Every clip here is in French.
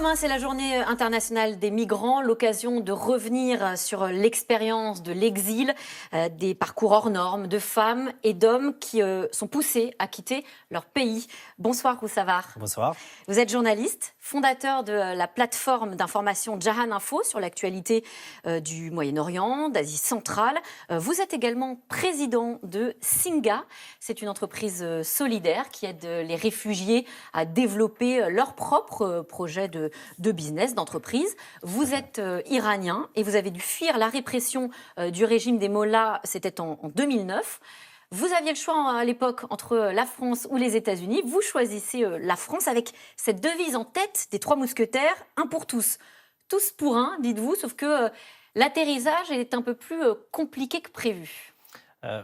Demain, c'est la journée internationale des migrants, l'occasion de revenir sur l'expérience de l'exil, des parcours hors normes de femmes et d'hommes qui sont poussés à quitter leur pays. Bonsoir Roussavar. Bonsoir. Vous êtes journaliste, fondateur de la plateforme d'information Jahan Info sur l'actualité du Moyen-Orient, d'Asie centrale. Vous êtes également président de Singa. C'est une entreprise solidaire qui aide les réfugiés à développer leur propre projet de business, d'entreprise. Vous êtes iranien et vous avez dû fuir la répression du régime des Mollahs, c'était en 2009. Vous aviez le choix à l'époque entre la France ou les États-Unis. Vous choisissez la France avec cette devise en tête des trois mousquetaires, un pour tous. Tous pour un, dites-vous, sauf que l'atterrissage est un peu plus compliqué que prévu.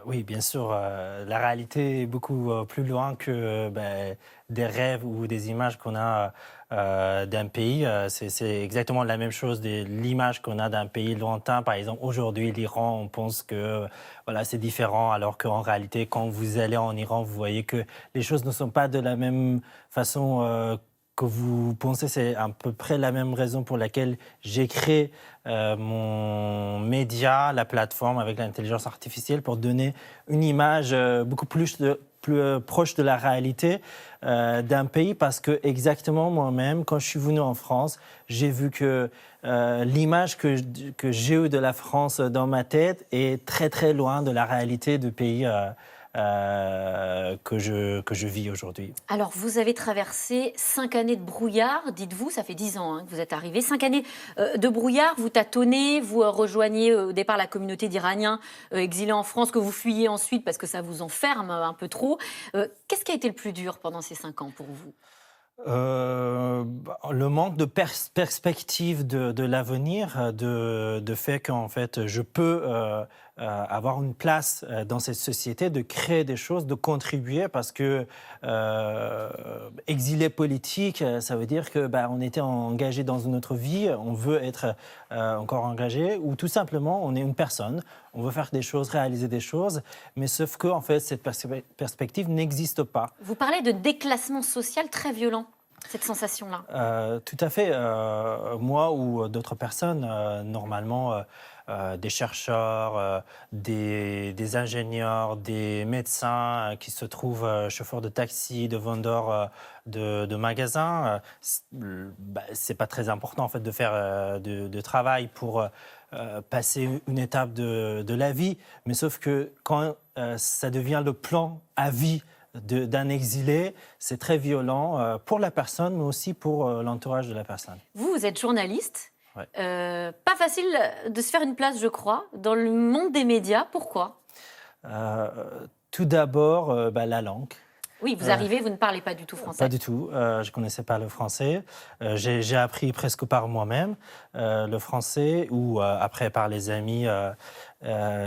Oui, bien sûr. La réalité est beaucoup plus loin que des rêves ou des images qu'on a d'un pays. C'est exactement la même chose de l'image qu'on a d'un pays lointain. Par exemple, aujourd'hui, l'Iran, on pense que voilà, c'est différent, alors qu'en réalité, quand vous allez en Iran, vous voyez que les choses ne sont pas de la même façon que vous pensez. C'est à peu près la même raison pour laquelle j'ai créé mon média, la plateforme avec l'intelligence artificielle, pour donner une image beaucoup plus proche de la réalité d'un pays, parce que exactement moi-même, quand je suis venu en France, j'ai vu que l'image que j'ai eue de la France dans ma tête est très très loin de la réalité du pays que je vis aujourd'hui. Alors, vous avez traversé 5 années de brouillard, dites-vous, ça fait 10 ans que vous êtes arrivé. 5 années de brouillard, vous tâtonnez, vous rejoignez au départ la communauté d'Iraniens exilés en France, que vous fuyez ensuite parce que ça vous enferme un peu trop. Qu'est-ce qui a été le plus dur pendant ces 5 ans pour vous ? Le manque de perspective de l'avenir, de fait qu'en fait je peux avoir une place dans cette société, de créer des choses, de contribuer, parce que exilé politique, ça veut dire que on était engagé dans une autre vie, on veut être encore engagé, ou tout simplement on est une personne, on veut faire des choses, réaliser des choses, mais sauf que en fait cette perspective n'existe pas. Vous parlez de déclassement social très violent, cette sensation-là. Tout à fait. Moi ou d'autres personnes, normalement, des chercheurs, des ingénieurs, des médecins qui se trouvent chauffeurs de taxi, de vendeurs de magasins, c'est pas très important en fait de faire de travail pour passer une étape de la vie, mais sauf que quand ça devient le plan à vie d'un exilé, c'est très violent pour la personne, mais aussi pour l'entourage de la personne. Vous êtes journaliste. Ouais. Pas facile de se faire une place, je crois, dans le monde des médias. Pourquoi ? Tout d'abord, la langue. Oui, vous arrivez, vous ne parlez pas du tout français. Pas du tout. Je ne connaissais pas le français. J'ai appris presque par moi-même le français, ou après par les amis.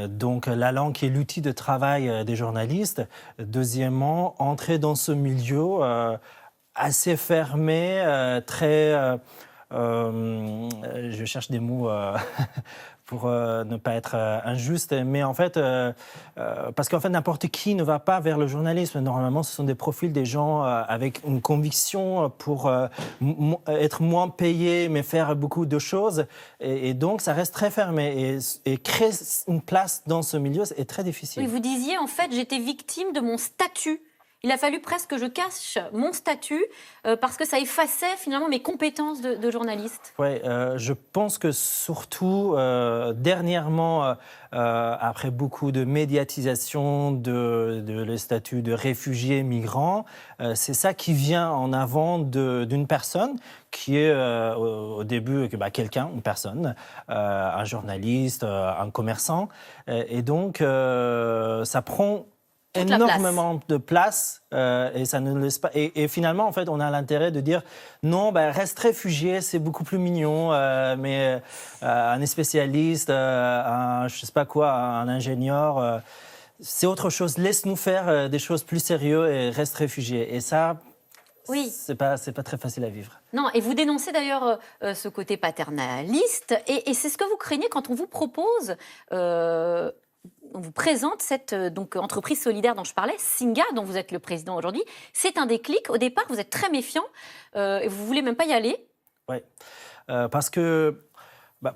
Donc la langue qui est l'outil de travail des journalistes. Deuxièmement, entrer dans ce milieu assez fermé, très... je cherche des mots pour ne pas être injuste, mais en fait, parce qu'en fait, n'importe qui ne va pas vers le journalisme. Normalement, ce sont des profils des gens avec une conviction pour être moins payés, mais faire beaucoup de choses. Et donc, ça reste très fermé. Et créer une place dans ce milieu est très difficile. Oui, vous disiez, en fait, j'étais victime de mon statut. Il a fallu presque que je cache mon statut parce que ça effaçait finalement mes compétences de journaliste. Oui, je pense que surtout dernièrement, après beaucoup de médiatisation de le statut de réfugié migrant, c'est ça qui vient en avant d'une personne qui est au début quelqu'un, une personne, un journaliste, un commerçant. Et donc, ça prend énormément de place et ça ne laisse pas. Et finalement, en fait, on a l'intérêt de dire non, reste réfugié, c'est beaucoup plus mignon, mais un spécialiste, je sais pas quoi, un ingénieur, c'est autre chose. Laisse-nous faire des choses plus sérieuses et reste réfugié. Et ça, oui, c'est pas très facile à vivre. Non, et vous dénoncez d'ailleurs ce côté paternaliste, et c'est ce que vous craignez quand on vous propose. On vous présente cette entreprise solidaire dont je parlais, Singa, dont vous êtes le président aujourd'hui. C'est un déclic. Au départ, vous êtes très méfiant et vous ne voulez même pas y aller. Ouais. Parce que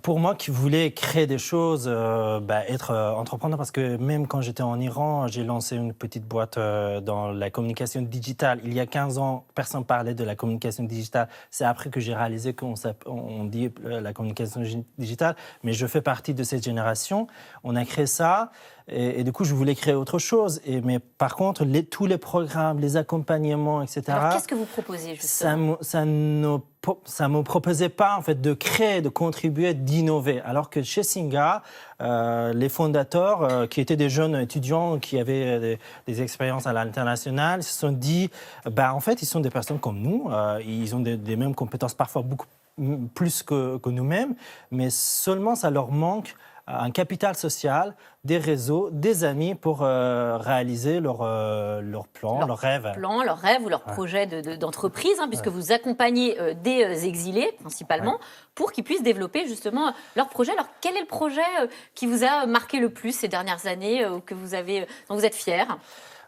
pour moi qui voulais créer des choses, être entrepreneur, parce que même quand j'étais en Iran, j'ai lancé une petite boîte dans la communication digitale. Il y a 15 ans, personne ne parlait de la communication digitale. C'est après que j'ai réalisé on dit la communication digitale, mais je fais partie de cette génération. On a créé ça. Et du coup, je voulais créer autre chose. Mais par contre, tous les programmes, les accompagnements, etc. Alors, qu'est-ce que vous proposez, justement ? Ça ne me proposait pas, en fait, de créer, de contribuer, d'innover. Alors que chez Singa, les fondateurs, qui étaient des jeunes étudiants qui avaient des expériences à l'international, se sont dit, en fait, ils sont des personnes comme nous. Ils ont des mêmes compétences, parfois beaucoup plus que nous-mêmes, mais seulement ça leur manque un capital social, des réseaux, des amis pour réaliser leurs plans, leurs rêves. Leurs rêves ou leurs projets d'entreprise, puisque vous accompagnez des exilés, principalement, pour qu'ils puissent développer justement leurs projets. Alors, quel est le projet qui vous a marqué le plus ces dernières années, dont vous êtes fiers ?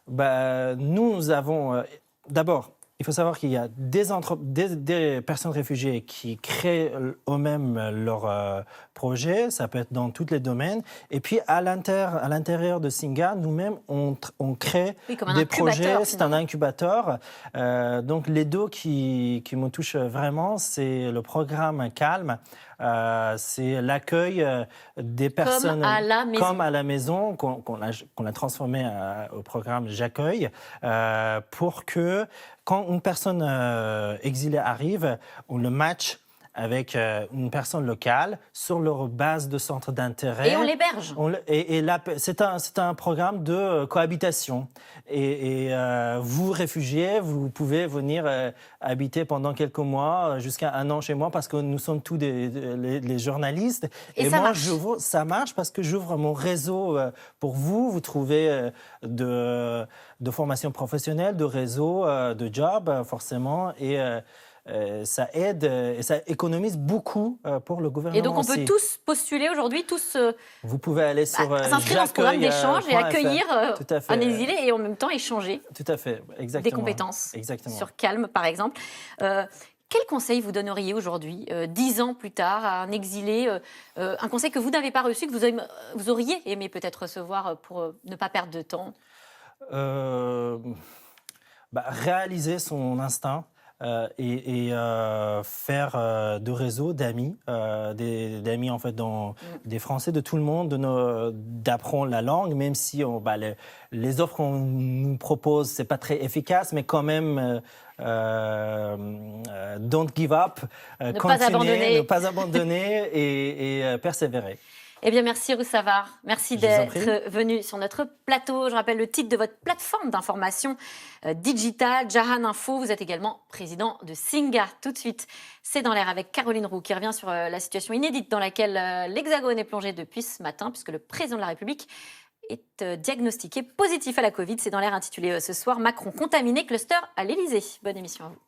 Nous avons... D'abord, il faut savoir qu'il y a des personnes réfugiées qui créent eux-mêmes leurs projets. Ça peut être dans tous les domaines. Et puis, à l'intérieur de Singa, nous-mêmes, on crée des projets. C'est un incubateur. Donc, les deux qui me touchent vraiment, c'est le programme Calme. C'est l'accueil des personnes comme à la maison qu'on a transformé au programme J'accueille pour que quand une personne exilée arrive, on le match avec une personne locale sur leur base de centre d'intérêt. Et on l'héberge. Et là, c'est un programme de cohabitation. Et vous, réfugiés, vous pouvez venir habiter pendant quelques mois, jusqu'à 1 an chez moi, parce que nous sommes tous les journalistes. Et ça moi, marche. ça marche parce que j'ouvre mon réseau pour vous. Vous trouvez de formation professionnelle, de réseau, de job, forcément. Et ça aide et ça économise beaucoup pour le gouvernement. Et donc on peut tous postuler aujourd'hui, vous pouvez aller sur s'inscrire dans ce programme d'échange et accueillir un exilé et en même temps échanger des compétences sur Calme, par exemple. Quel conseil vous donneriez aujourd'hui, 10 ans plus tard, à un exilé, un conseil que vous n'avez pas reçu, que vous auriez aimé peut-être recevoir pour ne pas perdre de temps ? Réaliser son instinct. Et faire de réseaux d'amis, d'amis en fait des Français, de tout le monde, d'apprendre la langue, même si les offres qu'on nous propose, c'est pas très efficace, mais quand même, don't give up, continuer, ne pas abandonner et persévérer. Eh bien, merci Ruth Savard. Merci d'être venu sur notre plateau. Je rappelle le titre de votre plateforme d'information digitale, Jahan Info. Vous êtes également président de Singa. Tout de suite, c'est dans l'air avec Caroline Roux qui revient sur la situation inédite dans laquelle l'Hexagone est plongé depuis ce matin, puisque le président de la République est diagnostiqué positif à la Covid. C'est dans l'air intitulé ce soir « Macron contaminé, cluster à l'Élysée ». Bonne émission à vous.